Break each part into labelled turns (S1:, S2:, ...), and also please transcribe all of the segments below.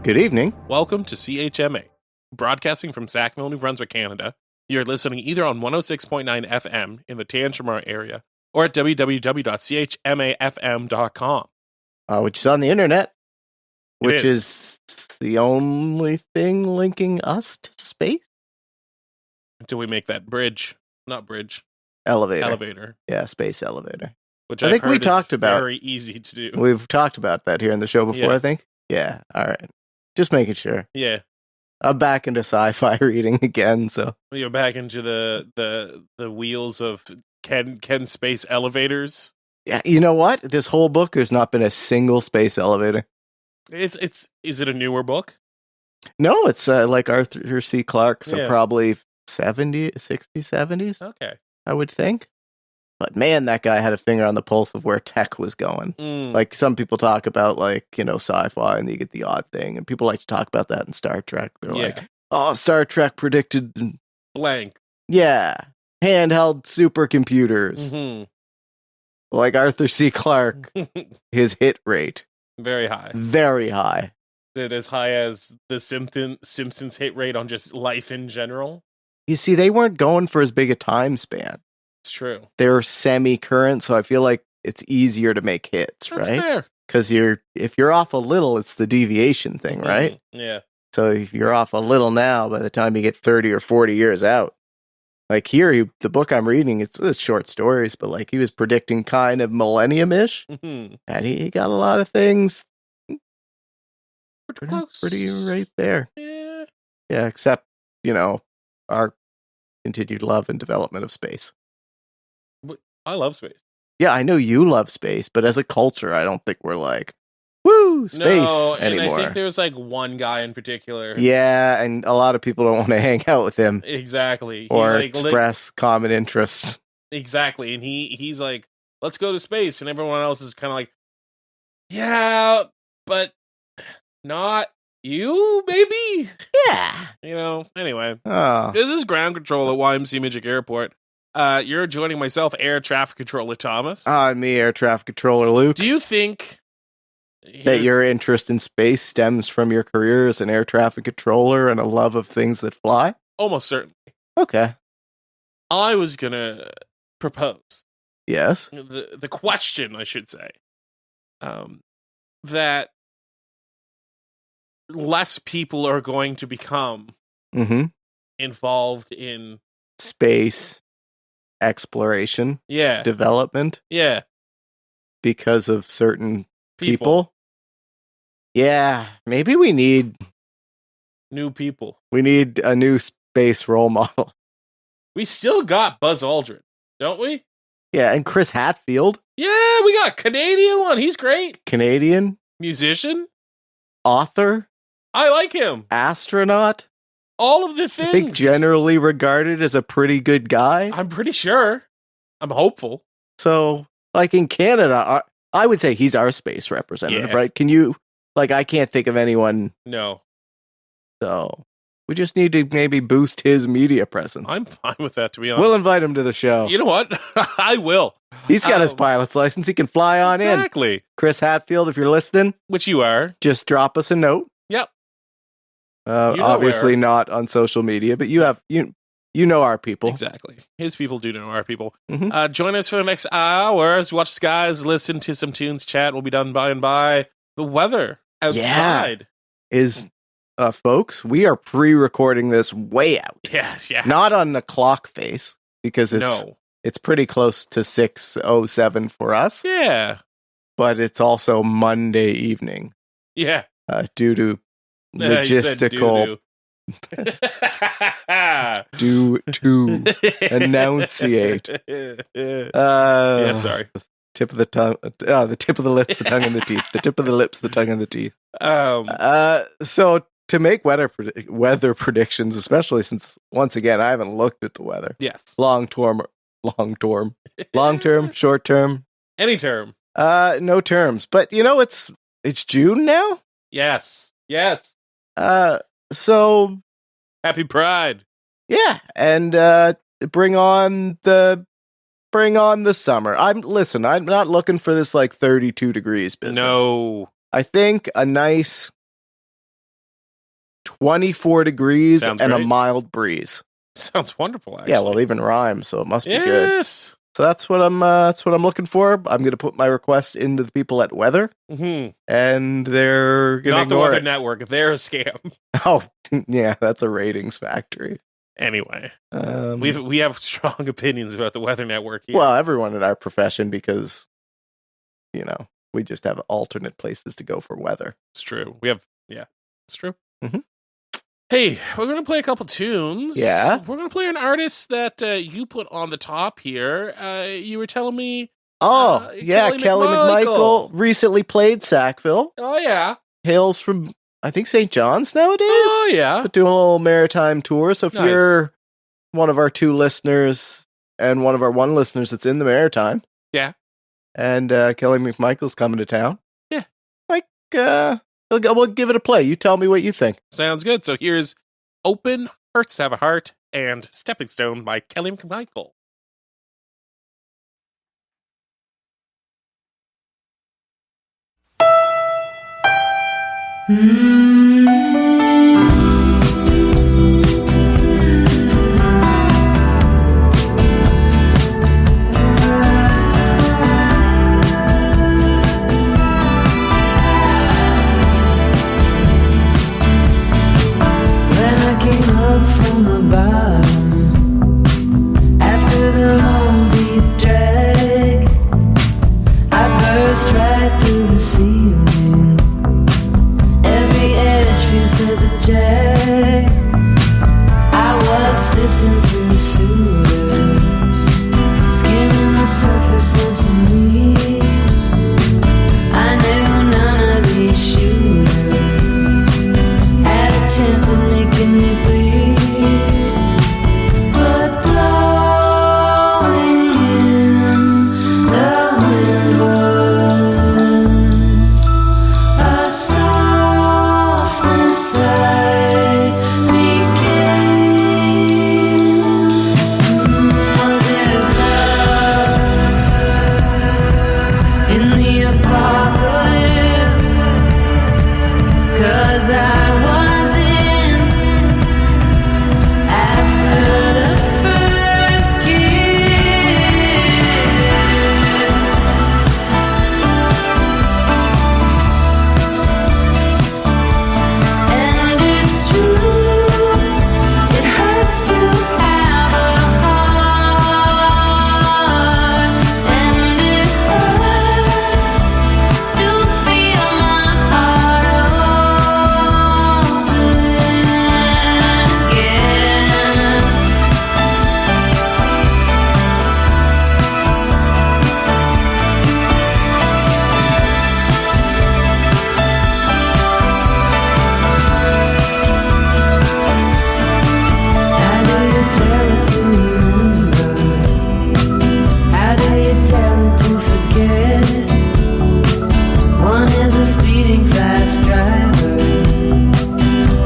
S1: Good evening.
S2: Welcome to CHMA, broadcasting from Sackville, New Brunswick, Canada. You're listening either on 106.9 FM in the TANTRAMARTIARIANS area or at www.chmafm.com.
S1: Which is on the internet,
S2: It
S1: which is the only thing linking us to space.
S2: Until we make that bridge. Not bridge.
S1: Elevator.
S2: Elevator.
S1: Yeah, space elevator.
S2: Which
S1: I think we
S2: heard
S1: talked
S2: is
S1: about.
S2: very easy to do.
S1: We've talked about that here in the show before, I
S2: Yes.
S1: think. Yeah, all right. Just making sure.
S2: Yeah.
S1: I'm back into sci-fi reading again, so.
S2: You're back into the wheels of can space elevators.
S1: Yeah, you know what? This whole book, there's not been a single space elevator.
S2: Is it a newer book?
S1: No, it's like Arthur C. Clarke, so
S2: Yeah.
S1: probably 60s, 70s,
S2: Okay.
S1: I would think. But man, that guy had a finger on the pulse of where tech was going. Like some people talk about sci-fi and you get the odd thing, and people like to talk about that in Star Trek. They're like, oh, Star Trek predicted
S2: blank.
S1: Yeah. Handheld supercomputers.
S2: Mm-hmm.
S1: Like Arthur C. Clarke, his hit rate.
S2: Very high.
S1: Very high.
S2: Is it as high as the Simpsons hit rate on just life in general?
S1: You see, they weren't going for as big a time span.
S2: It's true.
S1: They're semi-current, so I feel like it's easier to make hits,
S2: That's
S1: right?
S2: fair.
S1: Because if you're off a little, it's the deviation thing, right?
S2: Yeah.
S1: So if you're off a little now, by the time you get 30 or 40 years out, like here, the book I'm reading, it's short stories, but like he was predicting kind of millennium-ish,
S2: Mm-hmm.
S1: and he got a lot of things
S2: Close.
S1: pretty right there.
S2: Yeah.
S1: Yeah, except, our continued love and development of space.
S2: I love space.
S1: Yeah, I know you love space, but as a culture, I don't think we're like, woo, space
S2: No, and
S1: anymore.
S2: I think there's like one guy in particular.
S1: Yeah, and a lot of people don't want to hang out with him
S2: Exactly.
S1: or
S2: He's like,
S1: express common interests.
S2: exactly. And he's like, let's go to space. And everyone else is kind of like, yeah, but not you, maybe?
S1: Yeah.
S2: Anyway.
S1: Oh.
S2: This is ground control at YMC Midgic Airport. You're joining myself, Air Traffic Controller Thomas.
S1: And me, Air Traffic Controller Luke.
S2: Do you think
S1: that your interest in space stems from your career as an air traffic controller and a love of things that fly?
S2: Almost certainly.
S1: Okay.
S2: I was going to propose.
S1: Yes.
S2: The question, I should say, that less people are going to become involved in
S1: space exploration, development, because of certain people. Yeah, maybe we need
S2: new people.
S1: We need a new space role model.
S2: We still got Buzz Aldrin, don't we?
S1: Yeah, and Chris Hadfield.
S2: Yeah, we got a Canadian one. He's great.
S1: Canadian
S2: musician,
S1: author.
S2: I like him.
S1: Astronaut.
S2: All of the things.
S1: I think generally regarded as a pretty good guy.
S2: I'm pretty sure. I'm hopeful.
S1: So, like in Canada, I would say he's our space representative, right? Can you, I can't think of anyone.
S2: No.
S1: So, we just need to maybe boost his media presence.
S2: I'm fine with that, to be honest.
S1: We'll invite him to the show.
S2: You know what? I will.
S1: He's got his pilot's license. He can fly on in.
S2: Exactly.
S1: Chris Hadfield, if you're listening.
S2: Which you are.
S1: Just drop us a note.
S2: Yep.
S1: Obviously not on social media, but you have you know our people.
S2: Exactly. His people do know our people.
S1: Mm-hmm.
S2: Join us for the next hour as we watch skies, listen to some tunes, chat. We'll be done by and by. The weather outside
S1: is, folks, we are pre-recording this way out.
S2: Yeah.
S1: Not on the clock face because it's pretty close to 6:07 for us.
S2: Yeah.
S1: But it's also Monday evening.
S2: Yeah.
S1: Due to logistical due to enunciate.
S2: Sorry.
S1: Tip of the tongue, the tip of the lips, the tongue and the teeth. The tip of the lips, the tongue and the teeth. So to make weather predictions, especially since once again I haven't looked at the weather.
S2: Yes.
S1: Long term, short term,
S2: any term.
S1: No terms. But it's June now.
S2: Yes.
S1: So
S2: happy Pride.
S1: Yeah, and bring on the summer. I'm not looking for this 32 degrees business.
S2: No.
S1: I think a nice 24 degrees
S2: Sounds
S1: and
S2: great.
S1: a mild breeze.
S2: Sounds wonderful, actually.
S1: Yeah, well, even rhymes, so it must be good.
S2: Yes.
S1: So that's what I'm looking for. I'm going to put my request into the people at Weather, and they're going to
S2: Not the
S1: ignore
S2: Weather
S1: it.
S2: Network. They're a scam.
S1: Oh, yeah, that's a ratings factory.
S2: Anyway, we have strong opinions about the Weather Network here.
S1: Well, everyone in our profession, because, you know, we just have alternate places to go for weather.
S2: It's true. It's true.
S1: Mm-hmm.
S2: Hey, we're going to play a couple tunes.
S1: Yeah.
S2: We're going to play an artist that you put on the top here. You were telling me.
S1: Kelly McMichael recently played Sackville.
S2: Oh, yeah.
S1: Hails from, I think, St. John's nowadays.
S2: Oh, yeah.
S1: But doing a little maritime tour. So if you're one of our 2 listeners and one of our 1 listeners that's in the maritime.
S2: Yeah.
S1: And Kelly McMichael's coming to town.
S2: Yeah.
S1: We'll give it a play. You tell me what you think.
S2: Sounds good. So here's Open Hearts Have a Heart and Stepping Stone by Kelly McMichael.
S3: From the bottom, after the long deep drag, I burst right through the ceiling. Every edge feels as a jag. I was sifting through sewers, skimming the surfaces of needs. I knew none of these shooters had a chance of making me bleed. But blowing in the wind was a softness I became. Was it love in the apocalypse? 'Cause I was in after the first kiss. And it's true, it hurts to have a heart, and it hurts to feel my heart open again. How do you tell it to remember? How do you tell it to forget? One is a speeding fast driver,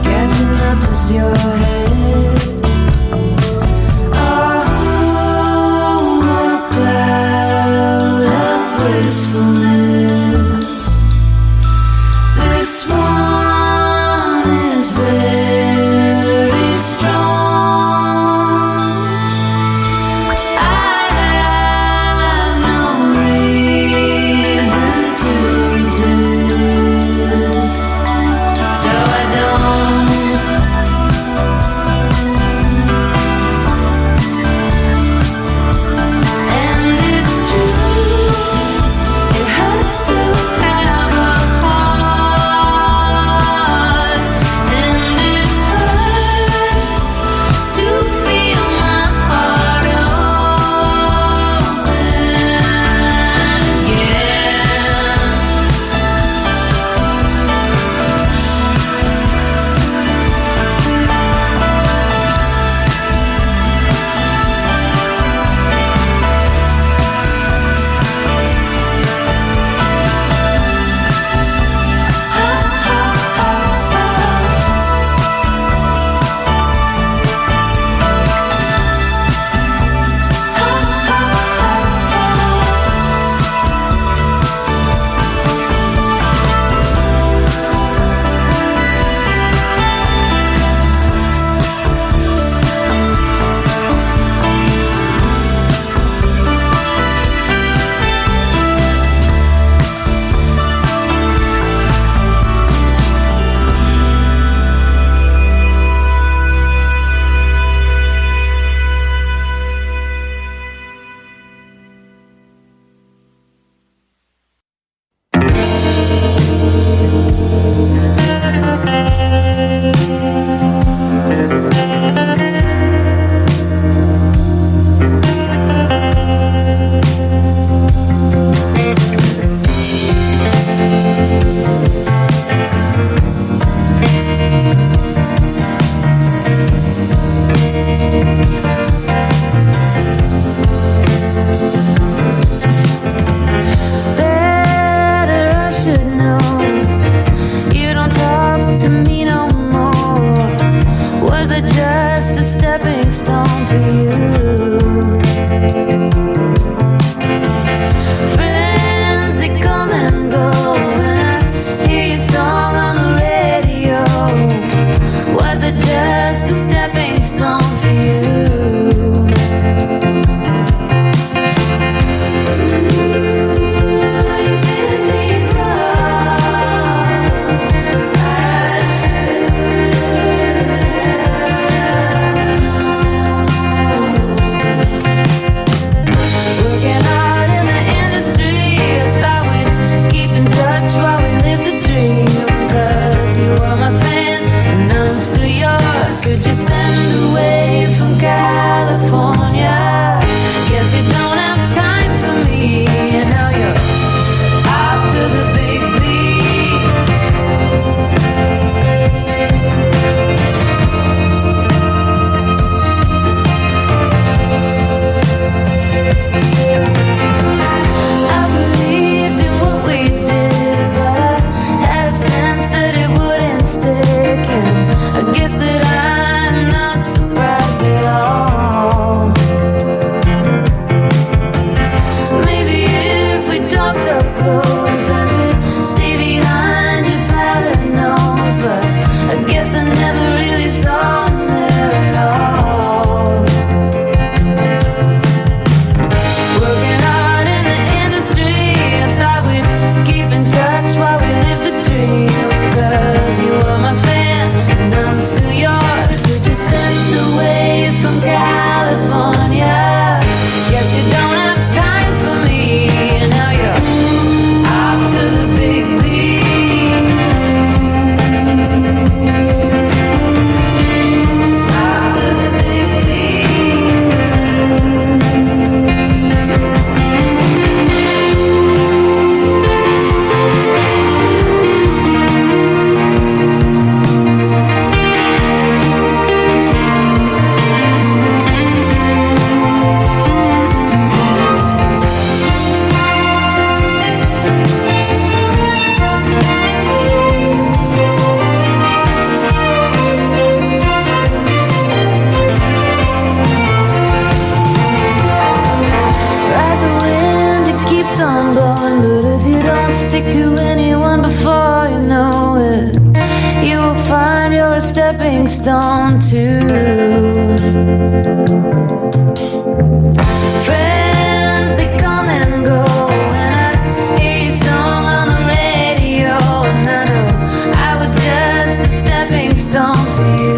S3: catching up is your head. Oh, a cloud of wistfulness. This one is very strong. I have no reason to resist, so I don't just a stepping stone for you. Friends, they come and go, and I hear your song on the radio. Was it just a stepping stone for you? Could you send away from California? Guess you don't have time for me, and now you're off to the big leagues. I believed in what we did, but I had a sense that it wouldn't stick, and I guess that I'm not surprised at all. Maybe if we talked up close, I could see behind your powdered nose, but I guess I never really saw him there at all. Working hard in the industry, I thought we'd keep in touch while we live the dream, 'cause you were my fan and I'm still yours. Could you send away from California? Guess you don't have time for me, and now you're off to the big leagues. Off to the big leagues. Ride the wind, it keeps on blowing, but if you don't stick to anyone before you know it, you will find you're a stepping stone too. Friends, they come and go, and I hear your song on the radio, and I know I was just a stepping stone for you.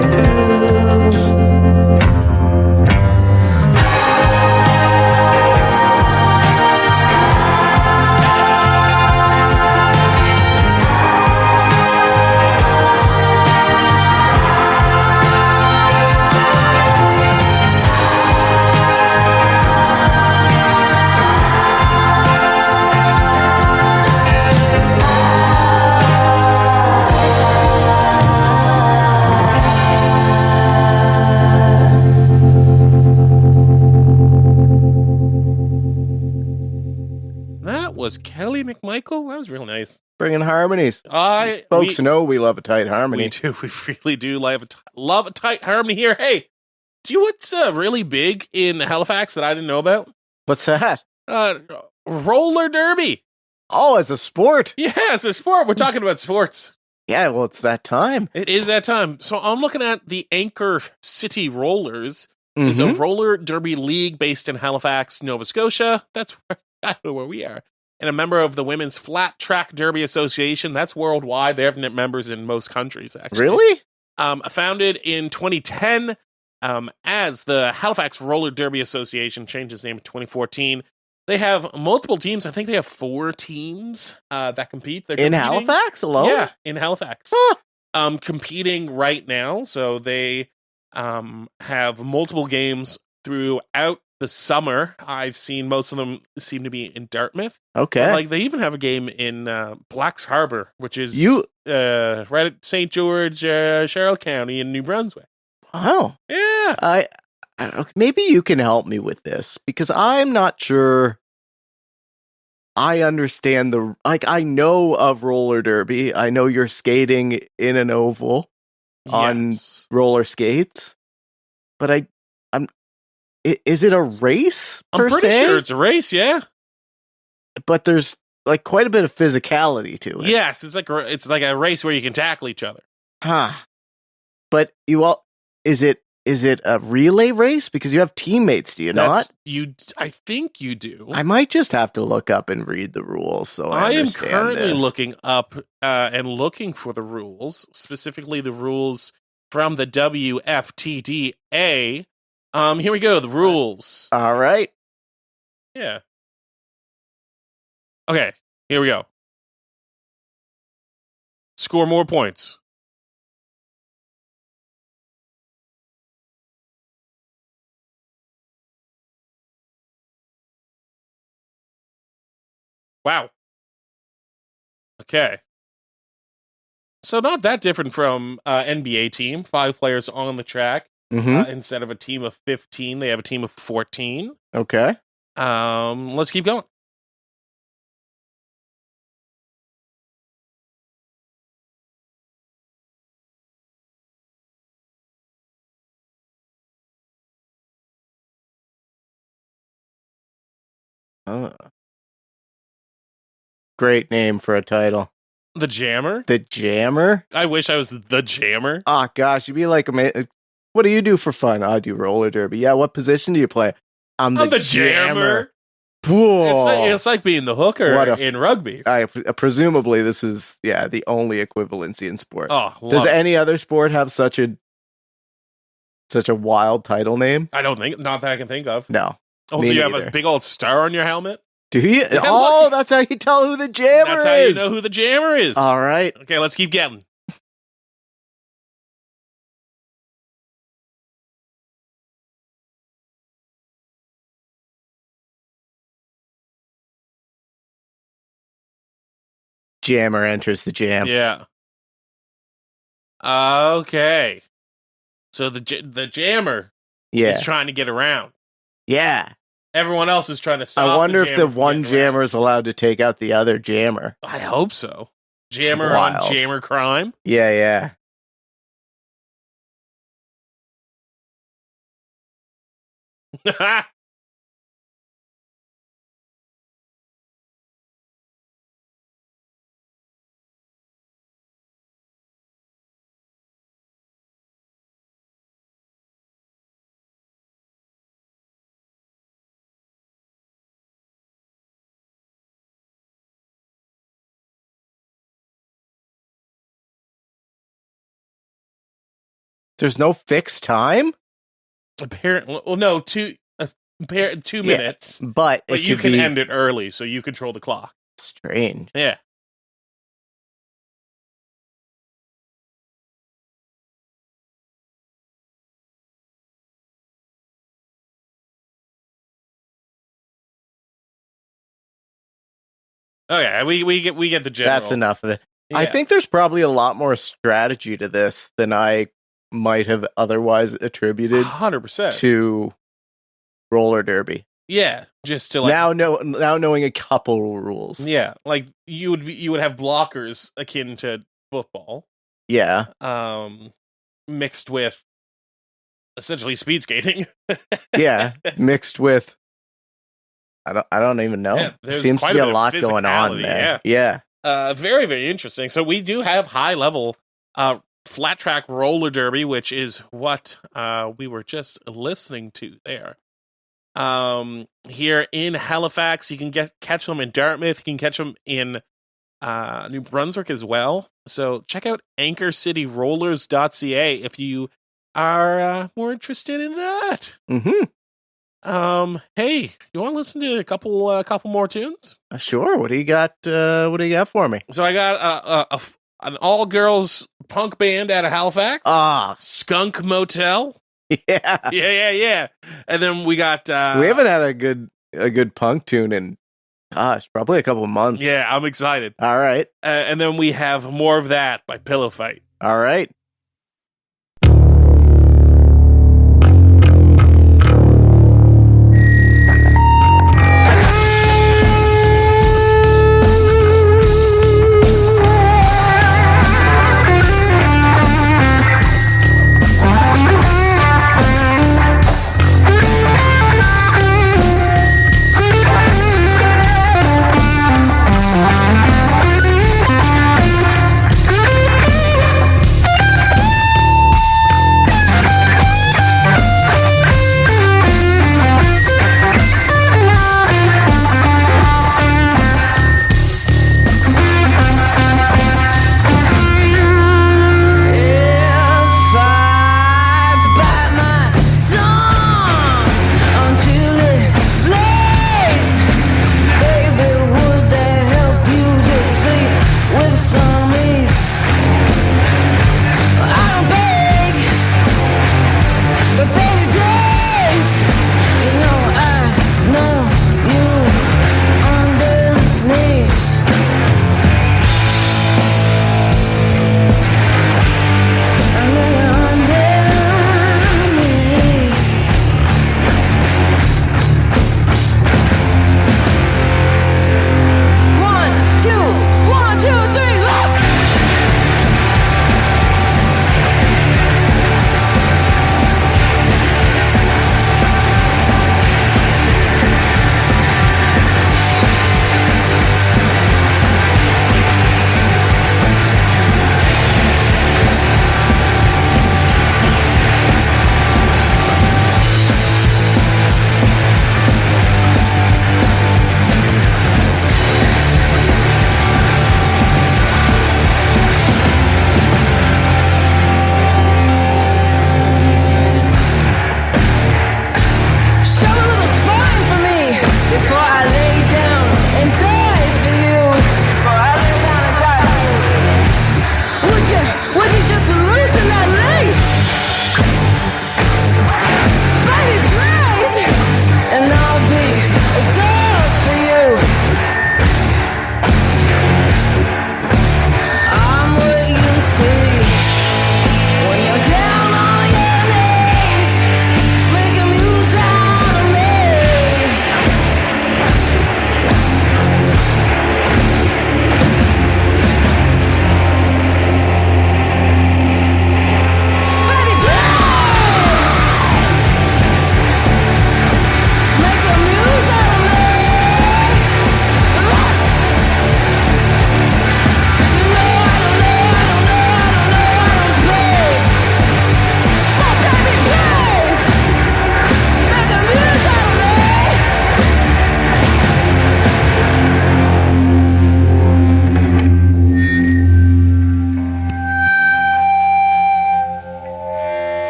S2: That was Kelly McMichael. That was real nice.
S1: Bringing harmonies. Folks know we love a tight harmony.
S2: We do. We really do love a tight harmony here. Hey, do you know what's really big in Halifax that I didn't know about?
S1: What's that?
S2: Roller derby.
S1: Oh, it's a sport.
S2: Yeah, it's a sport. We're talking about sports.
S1: Yeah, well, it's that time.
S2: It is that time. So I'm looking at the Anchor City Rollers. It's a roller derby league based in Halifax, Nova Scotia. That's where we are. And a member of the Women's Flat Track Derby Association. That's worldwide. They have members in most countries, actually.
S1: Really?
S2: Founded in 2010 as the Halifax Roller Derby Association, changed its name in 2014. They have multiple teams. I think they have 4 teams that compete. They're
S1: in Halifax alone?
S2: Yeah, in Halifax.
S1: Huh.
S2: Competing right now. So they have multiple games throughout the summer. I've seen most of them seem to be in Dartmouth.
S1: Okay.
S2: But, like, they even have a game in Blacks Harbor, which is right at St. George, Sherrill County in New Brunswick.
S1: Wow.
S2: Yeah.
S1: I maybe you can help me with this, because I'm not sure I understand I know of roller derby. I know you're skating in an oval on roller skates. Is it a race?
S2: I'm pretty sure it's a race, yeah.
S1: But there's like quite a bit of physicality to it.
S2: Yes, it's like a race where you can tackle each other.
S1: Huh. But is it a relay race? Because you have teammates, do you not?
S2: I think you do.
S1: I might just have to look up and read the rules so I understand
S2: am currently
S1: this.
S2: looking up and looking for the rules, specifically the rules from the WFTDA. Here we go, the rules.
S1: All right.
S2: Yeah. Okay, here we go. Score more points. Wow. Okay. So not that different from NBA team. 5 players on the track. Instead of a team of 15, they have a team of 14.
S1: Okay.
S2: Let's keep going.
S1: Great name for a title.
S2: The Jammer?
S1: The Jammer?
S2: I wish I was the Jammer.
S1: Oh, gosh. You'd be like, what do you do for fun? I do roller derby. Yeah, what position do you play? I'm the
S2: Jammer.
S1: Whoa.
S2: It's like being the hooker in rugby.
S1: Presumably, this is, the only equivalency in sport.
S2: Oh,
S1: does any other sport have such a wild title name?
S2: I don't think, not that I can think of.
S1: No.
S2: Also, you have a big old star on your helmet?
S1: Do you? Oh, that's how you tell who the Jammer is.
S2: That's how you know who the Jammer is.
S1: All right.
S2: Okay, let's keep getting.
S1: Jammer enters the jam.
S2: Yeah. Okay. So the Jammer is trying to get around.
S1: Yeah.
S2: Everyone else is trying to stop.
S1: I wonder if the one Jammer is allowed to take out the other Jammer.
S2: I hope so. Jammer on Jammer crime.
S1: Yeah. There's no fixed time?
S2: Apparently, well, no, 2 minutes.
S1: But
S2: you can end it early, so you control the clock.
S1: Strange.
S2: Yeah. Okay, we get the general.
S1: That's enough of it.
S2: Yeah.
S1: I think there's probably a lot more strategy to this than I might have otherwise attributed
S2: 100%
S1: to roller derby.
S2: Yeah, just to
S1: now knowing a couple rules.
S2: Yeah, like you would have blockers akin to football.
S1: Yeah.
S2: Mixed with essentially speed skating.
S1: Yeah, mixed with I don't even know. Yeah, there seems to be a lot going on there. Yeah.
S2: Very, very interesting. So we do have high level flat track roller derby, which is what we were just listening to there. Here in Halifax, you can catch them in Dartmouth. You can catch them in New Brunswick as well. So check out anchorcityrollers.ca if you are more interested in that.
S1: Mm-hmm.
S2: Hey, you want to listen to a couple more tunes?
S1: Sure. What do you got? What do you got for me?
S2: So I got an all girls punk band out of Halifax. Skunk Motel.
S1: Yeah.
S2: Yeah. And then we got
S1: we haven't had a good punk tune in probably a couple of months.
S2: Yeah, I'm excited.
S1: All right.
S2: And then we have More of That by Pillow Fight.
S1: All right.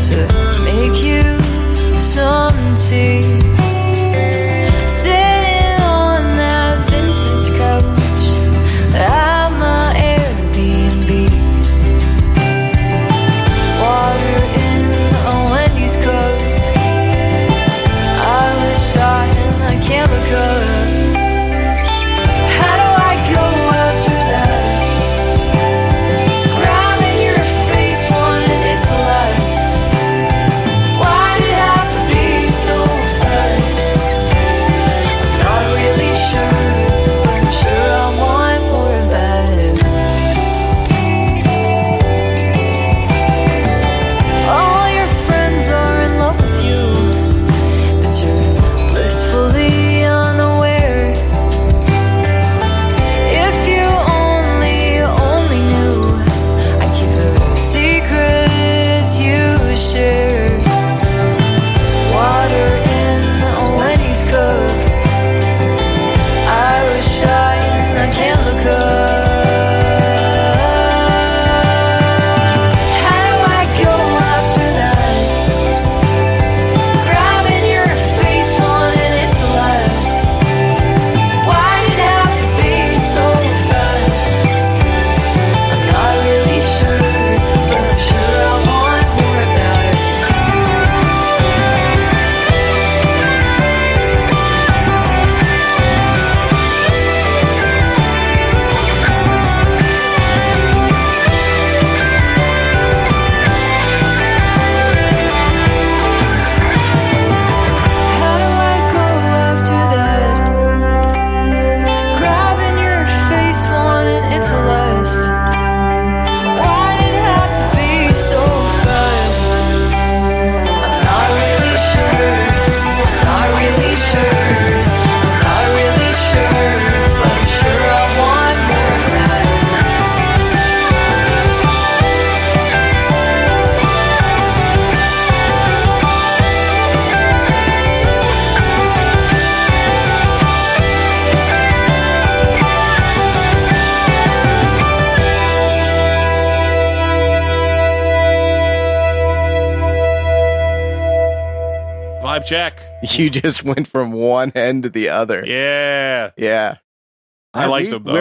S3: to make you some tea. Sitting on that vintage couch at my Airbnb. Water in a Wendy's cup. I wish I can't look up. How do I go after that? Grabbing your face, wanting it to last. Why did it have to be so fast? I'm not really sure, but I'm sure I want more of that. All your friends are in love with you, but you're blissfully unaware. If you only knew, I'd keep the secrets you share. Water in a Wendy's cup. I wish I can't look up. How do I go after that? Grabbing your face, wanting it to last. Why did it have to be so fast? I'm not really sure, but I'm sure I want more of that. How do I go after that? Grabbing your face, wanting it to last. Why did it have to be so fast? I'm not really sure. I'm not really sure. I'm not really sure, but I'm sure I want more of that.
S2: Vibe check.
S1: You just went from one end to the other.
S2: Yeah.
S1: Yeah.
S2: I like them, though.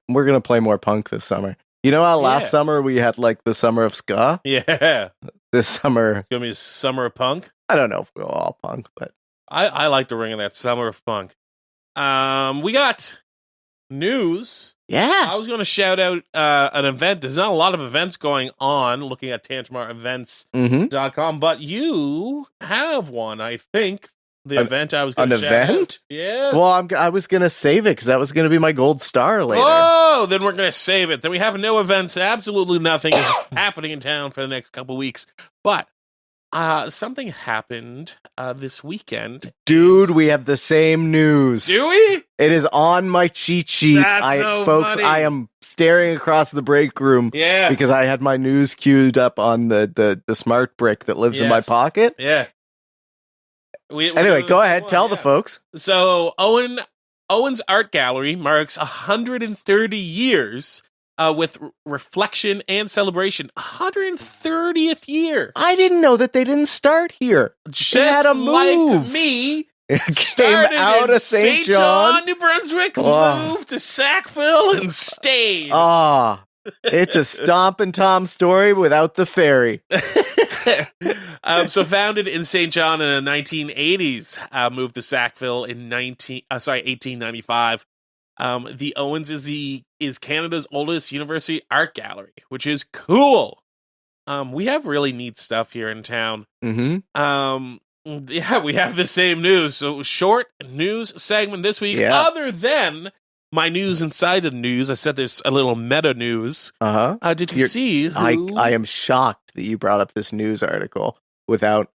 S1: We're gonna play more punk this summer. You know how last
S2: Yeah.
S1: summer we had like the summer of ska?
S2: Yeah.
S1: This summer,
S2: It's going to be a summer of punk.
S1: I don't know if we'll all punk, but
S2: I like the ring of that summer of punk. We got news.
S1: yeah.
S2: I was going to shout out an event. There's not a lot of events going on looking at TantramartEvents.com,
S1: Mm-hmm.
S2: but you have one, I think. The event I was going
S1: An
S2: to shout out.
S1: event?
S2: Yeah.
S1: Well, I was gonna save it because that was gonna be my gold star later.
S2: Oh, then we're going to save it. Then we have no events. Absolutely nothing is happening in town for the next couple weeks. But something happened this weekend.
S1: Dude, we have the same news.
S2: Do we?
S1: It is on my cheat sheet.
S2: That's so
S1: folks,
S2: funny.
S1: I am staring across the break room
S2: Yeah.
S1: because I had my news queued up on the smart brick that lives in my
S2: Yes.
S1: pocket.
S2: Yeah.
S1: Anyway, go ahead, tell the folks.
S2: So Owen's art gallery marks 130 years with reflection and celebration. 130th year.
S1: I didn't know that they didn't start here.
S2: Just
S1: had a
S2: like
S1: move.
S2: me.
S1: It came
S2: Started
S1: out
S2: in
S1: of St. John.
S2: New Brunswick,
S1: Oh.
S2: moved to Sackville, and stayed.
S1: Ah, it's a Stomp and Tom story without the ferry.
S2: So founded in St. John in the 1980s, moved to Sackville in 1895. The Owens is Canada's oldest university art gallery, which is cool. We have really neat stuff here in town.
S1: Mm-hmm.
S2: Yeah, we have the same news. So short news segment this week.
S1: Yeah.
S2: Other than my news inside of the news, I said there's a little meta news.
S1: Uh-huh.
S2: Did you see who...
S1: I am shocked that you brought up this news article without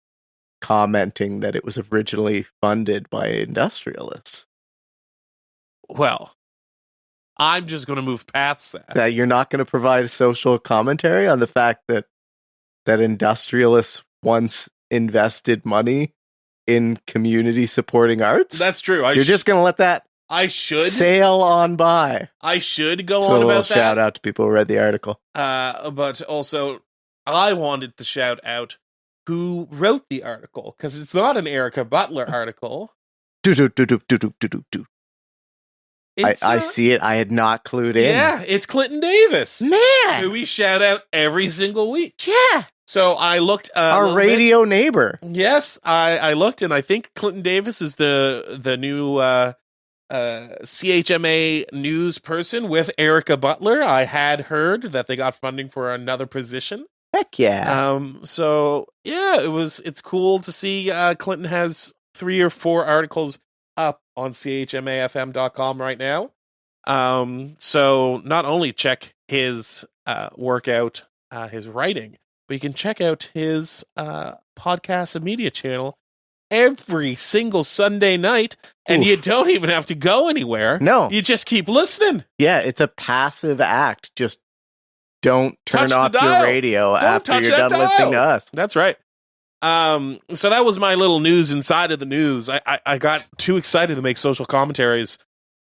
S1: commenting that it was originally funded by industrialists.
S2: Well, I'm just going to move past that.
S1: That you're not going to provide a social commentary on the fact that industrialists once invested money in community supporting arts?
S2: That's true.
S1: You're just going to let that
S2: I should
S1: sail on by.
S2: I should go
S1: So
S2: on
S1: a little
S2: about that.
S1: shout out to people who read the article.
S2: But also, I wanted to shout out who wrote the article, because it's not an Erica Butler article.
S1: I see it. I had not clued in.
S2: Yeah, it's Clinton Davis.
S1: Man!
S2: Who we shout out every single week.
S1: Yeah!
S2: So I looked...
S1: Our radio neighbor.
S2: Yes, I looked, and I think Clinton Davis is the new CHMA news person with Erica Butler. I had heard that they got funding for another position.
S1: Heck yeah.
S2: So yeah, it's cool to see Clinton has 3 or 4 articles up on chmafm.com right now. So not only check his work out, his writing, but you can check out his podcast and media channel every single Sunday night, and you don't even have to go anywhere.
S1: No.
S2: You just keep listening.
S1: Yeah, it's a passive act. Just don't turn off your radio after you're done listening to us.
S2: That's right. So that was my little news inside of the news. I got too excited to make social commentaries,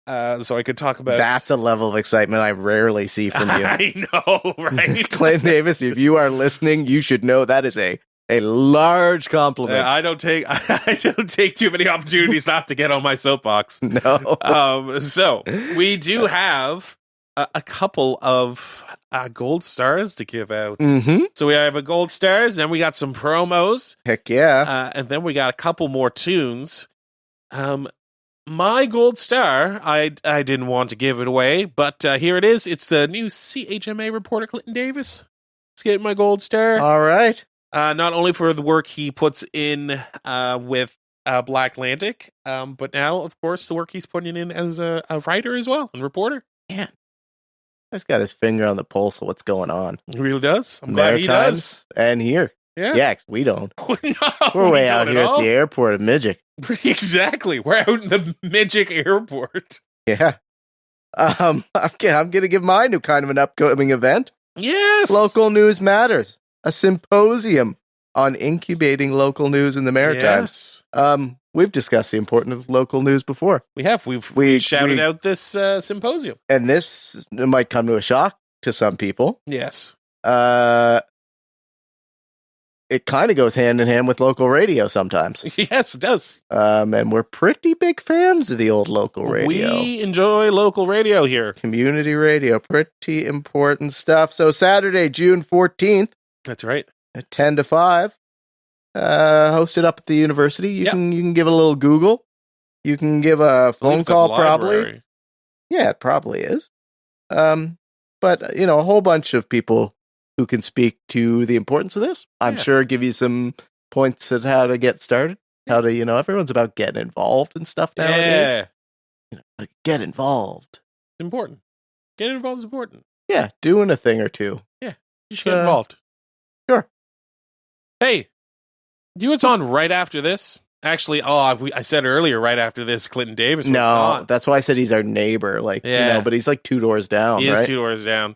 S2: so I could talk about...
S1: That's a level of excitement I rarely see from you.
S2: I know, right?
S1: Clinton Davis, if you are listening, you should know that is a large compliment.
S2: I don't take too many opportunities not to get on my soapbox.
S1: No.
S2: So we do have a couple of gold stars to give out.
S1: Mm-hmm.
S2: So we have a gold stars, then we got some promos.
S1: Heck yeah.
S2: And then we got a couple more tunes. My gold star, I didn't want to give it away, but here it is. It's the new CHMA reporter, Clinton Davis. Let's get my gold star.
S1: All right.
S2: Not only for the work he puts in with Black Atlantic, but now, of course, the work he's putting in as a writer as well and reporter.
S1: Man, he's got his finger on the pulse of what's going on.
S2: He really does. I'm glad he does.
S1: And here.
S2: Yeah,
S1: 'cause we don't.
S2: No,
S1: We're way out here at the airport of Midgic.
S2: Exactly. We're out in the Midgic airport.
S1: Yeah. I'm going to give mine to kind of an upcoming event.
S2: Yes.
S1: Local News Matters. A symposium on incubating local news in the Maritimes.
S2: Yes.
S1: We've discussed the importance of local news before.
S2: We have. We shouted out this symposium.
S1: And this might come to a shock to some people.
S2: Yes.
S1: It kind of goes hand in hand with local radio sometimes.
S2: Yes, it does.
S1: And we're pretty big fans of the old local radio.
S2: We enjoy local radio here.
S1: Community radio, pretty important stuff. So Saturday, June 14th.
S2: That's right.
S1: At 10 to 5. Hosted up at the university. You can give a little Google. You can give a phone call, probably. Yeah, it probably is. But, a whole bunch of people who can speak to the importance of this. I'm sure give you some points at how to get started. How to, everyone's about getting involved and stuff nowadays. Yeah. Get involved.
S2: It's important. Getting involved is important.
S1: Yeah, doing a thing or two.
S2: Yeah, you should get involved.
S1: Sure.
S2: Hey, do you know what's on right after this? Actually, I said earlier, right after this, Clinton Davis was on.
S1: That's why I said he's our neighbor. But he's like 2 doors down,
S2: He
S1: right?
S2: is 2 doors down.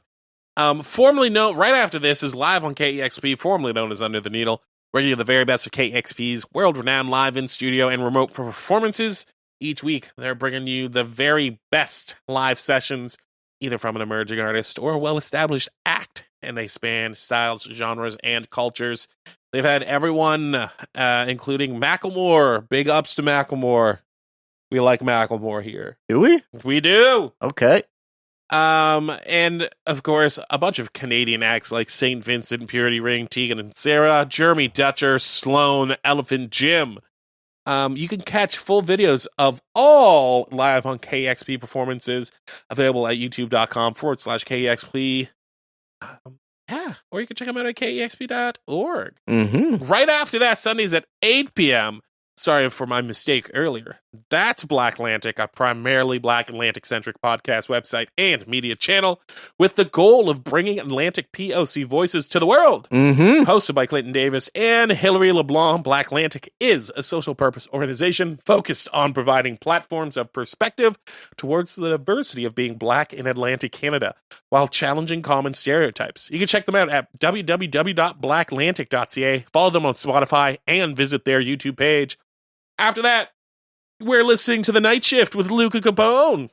S2: Formerly known, right after this is live on KEXP, formerly known as Under the Needle, bringing you the very best of KEXP's world-renowned live in-studio and remote performances. Each week, they're bringing you the very best live sessions, either from an emerging artist or a well-established act, and they span styles, genres, and cultures. They've had everyone, including Macklemore. Big ups to Macklemore. We like Macklemore here.
S1: Do we?
S2: We do.
S1: Okay.
S2: And of course, a bunch of Canadian acts like St. Vincent, Purity Ring, Tegan and Sarah, Jeremy Dutcher, Sloan, Elephant Jim. You can catch full videos of all live on KEXP performances available at youtube.com/KEXP. Or you can check them out at KEXP.org.
S1: Mm-hmm.
S2: Right after that, Sundays at 8 p.m. Sorry for my mistake earlier. That's Black Atlantic, a primarily Black Atlantic-centric podcast website and media channel with the goal of bringing Atlantic POC voices to the world.
S1: Mm-hmm.
S2: Hosted by Clinton Davis and Hilary LeBlanc, Black Atlantic is a social purpose organization focused on providing platforms of perspective towards the diversity of being Black in Atlantic Canada while challenging common stereotypes. You can check them out at www.blackatlantic.ca, follow them on Spotify, and visit their YouTube page. After that, we're listening to The Night Shift with Luca Capone.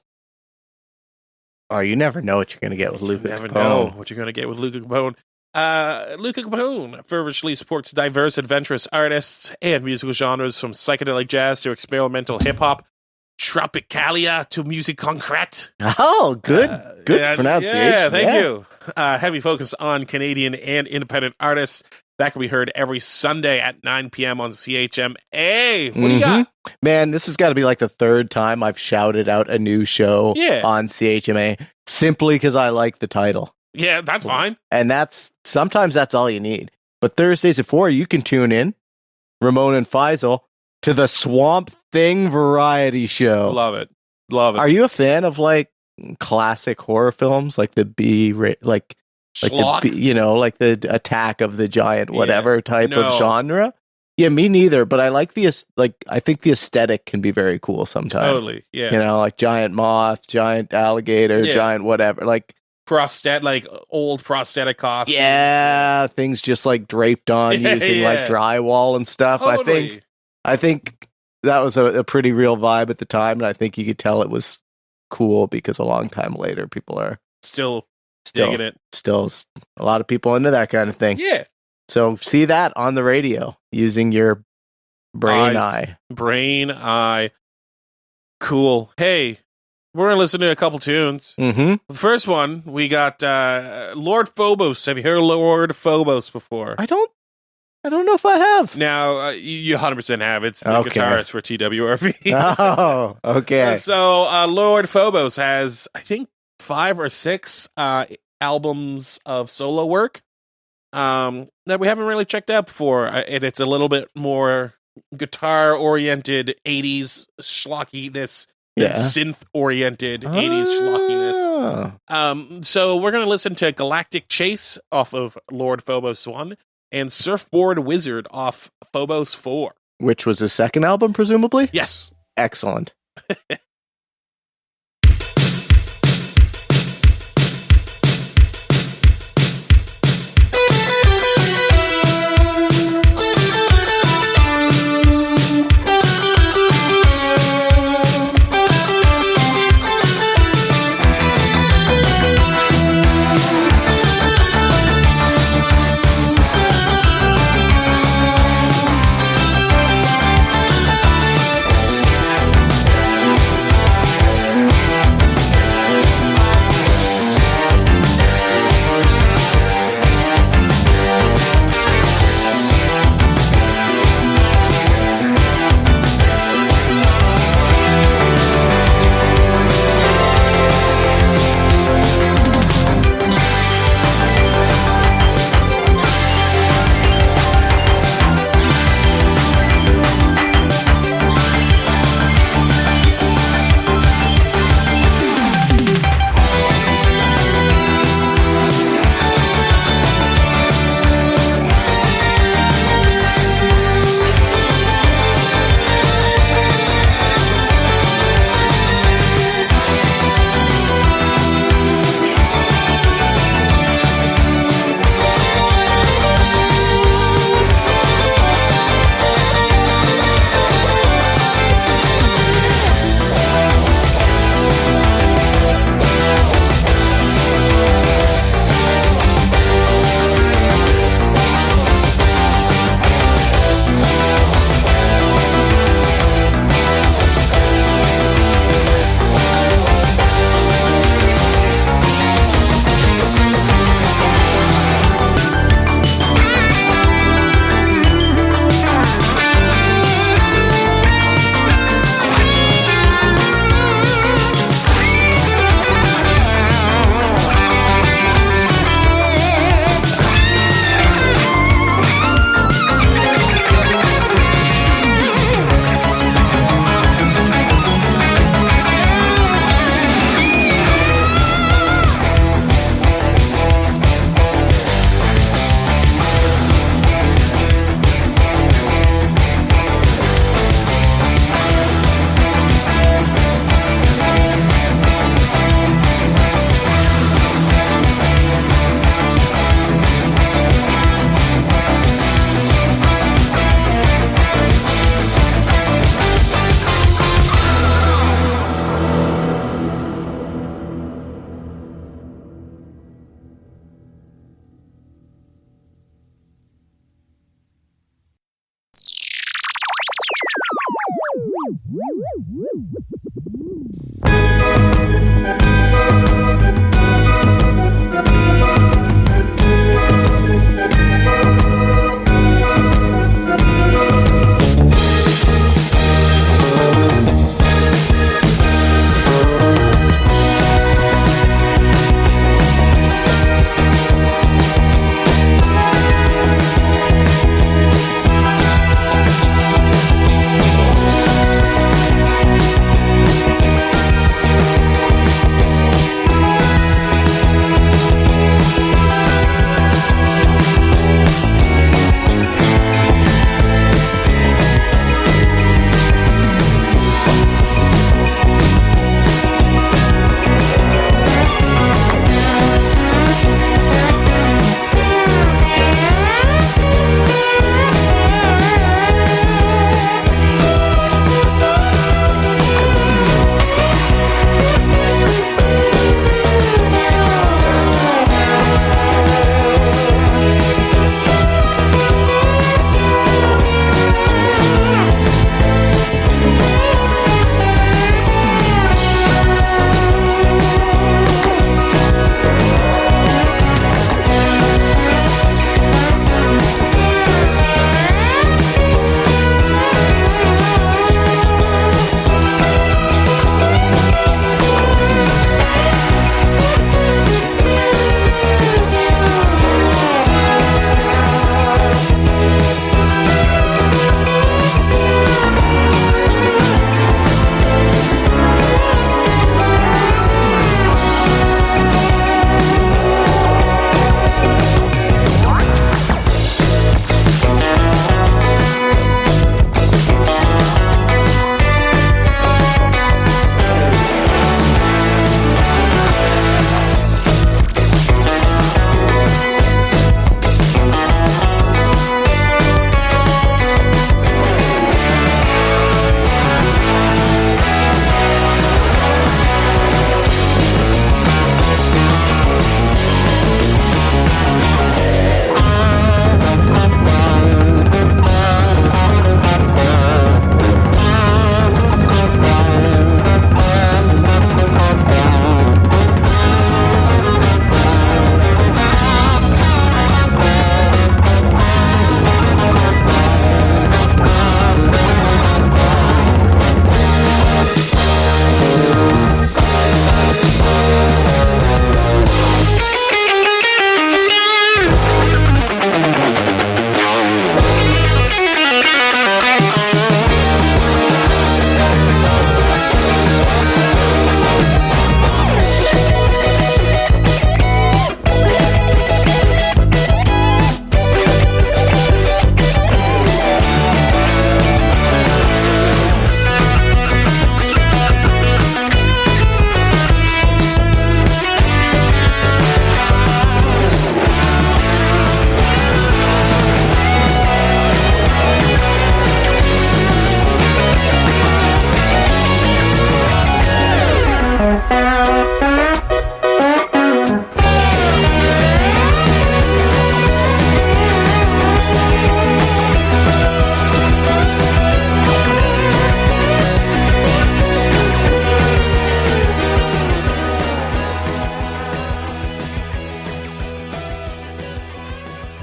S1: Oh, you never know what you're going to get with Luca Capone.
S2: You never know what you're going to get with Luca Capone. Luca Capone fervently supports diverse, adventurous artists and musical genres from psychedelic jazz to experimental hip-hop, tropicalia to music concrete.
S1: Oh, good pronunciation.
S2: Yeah, thank you. Heavy focus on Canadian and independent artists. That can be heard every Sunday at 9 p.m. on CHMA. What do you got?
S1: Man, this has got to be like the third time I've shouted out a new show on CHMA simply because I like the title.
S2: Yeah, that's fine.
S1: And sometimes that's all you need. But Thursdays at 4, you can tune in, Ramon and Faisal, to the Swamp Thing variety show.
S2: Love it. Love it.
S1: Are you a fan of like classic horror films, like the like the Attack of the Giant whatever type of genre? Yeah, me neither, but I like I think the aesthetic can be very cool sometimes.
S2: Totally. Yeah.
S1: You know, like giant moth, giant alligator, giant whatever. Like
S2: old prosthetic costumes.
S1: Yeah, things just like draped on using like drywall and stuff.
S2: Totally.
S1: I think that was a pretty real vibe at the time, and I think you could tell it was cool because a long time later people are
S2: still digging it.
S1: Still a lot of people into that kind of thing.
S2: Yeah.
S1: So see that on the radio using your brain eye.
S2: Brain eye. Cool. Hey, we're going to listen to a couple tunes.
S1: Mm-hmm.
S2: The first one, we got Lord Phobos. Have you heard of Lord Phobos before?
S1: I don't know if I have.
S2: Now, you 100% have. It's the guitarist for TWRP.
S1: Oh, okay.
S2: So, Lord Phobos has, I think, 5 or 6 albums of solo work that we haven't really checked out before. It's a little bit more guitar-oriented 80s schlockiness than synth-oriented 80s schlockiness. So we're going to listen to Galactic Chase off of Lord Phobos 1 and Surfboard Wizard off Phobos 4.
S1: Which was his second album, presumably?
S2: Yes.
S1: Excellent.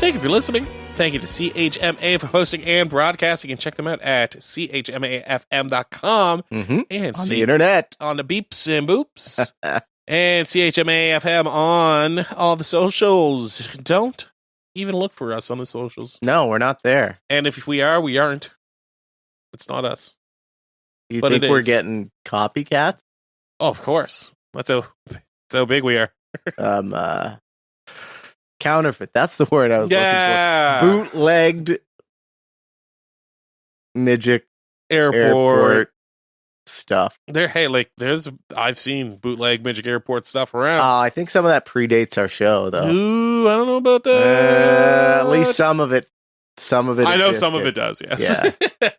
S2: Thank you for listening. Thank you to CHMA for hosting and broadcasting. And check them out at chmafm.com.
S1: Mm-hmm.
S2: And
S1: On the internet.
S2: On the beeps and boops. And CHMA-FM on all the socials. Don't even look for us on the socials.
S1: No, we're not there.
S2: And if we are, we aren't. It's not us.
S1: You think we're getting copycats?
S2: Oh, of course. That's how big we are.
S1: Counterfeit. That's the word I was looking for. Bootlegged Midgic airport stuff.
S2: I've seen bootleg Midgic airport stuff around.
S1: I think some of that predates our show, though.
S2: Ooh, I don't know about that.
S1: At least some of it. Some of it.
S2: I know
S1: existed.
S2: some of it does. Yes.
S1: Yeah.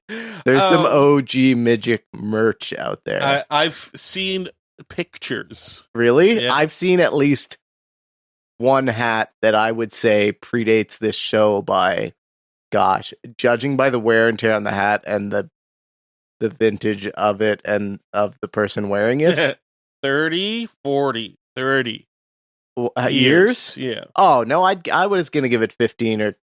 S1: There's some OG Midgic merch out there.
S2: I've seen pictures.
S1: Really?
S2: Yeah.
S1: I've seen at least one hat that I would say predates this show by gosh, judging by the wear and tear on the hat and the vintage of it and of the person wearing it.
S2: 30, 40, 30
S1: years?
S2: Yeah.
S1: Oh, no, I was going to give it 15 or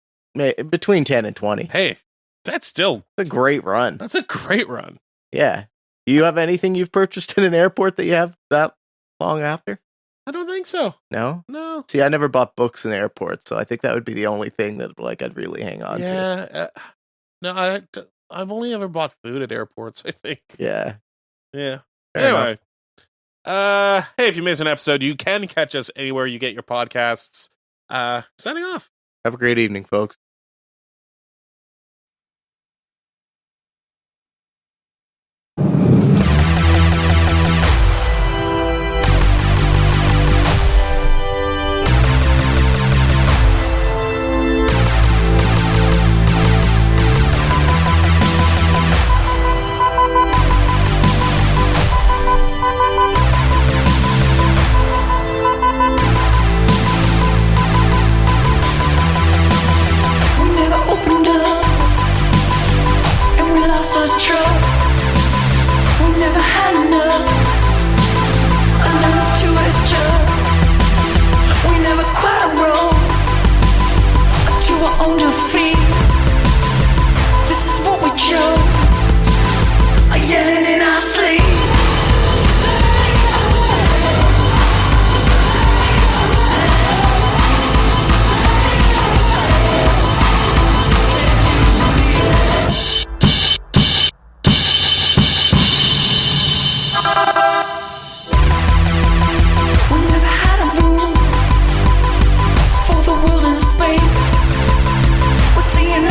S1: between 10 and 20.
S2: Hey, that's still
S1: a great run.
S2: That's a great run.
S1: Yeah. Do you have anything you've purchased in an airport that you have that long after?
S2: I don't think so.
S1: No?
S2: No.
S1: See, I never bought books in airports, so I think that would be the only thing that I'd really hang on
S2: to. No, I've only ever bought food at airports, I think.
S1: Yeah.
S2: Yeah.
S1: Fair
S2: anyway. Hey, if you miss an episode, you can catch us anywhere you get your podcasts. Signing off.
S1: Have a great evening, folks.
S3: On defeat, this is what we chose, yelling in our sleep. We never had a room for the world in space. We're seeing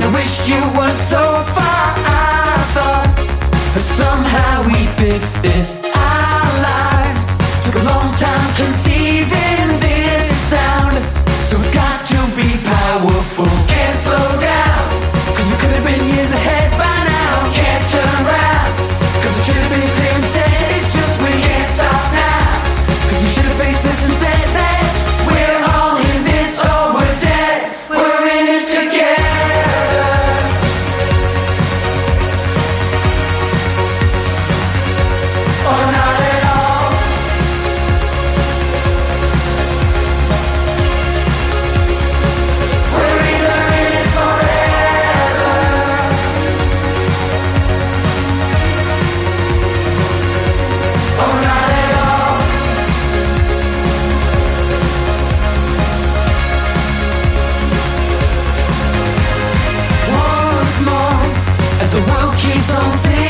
S3: I wished you weren't so far. I thought but somehow we fixed this. Our lives took a long time conceiving this sound, so it's got to be powerful. Can't slow down, cause we could have been years ahead by now. Can't turn around, cause we should have been clear instead. It's just we can't stop now, cause we should have faced this and said that we're all in this or we're dead. We're in it together, or not at all. We're either in it forever, or not at all. Once more, as the world keeps on singing.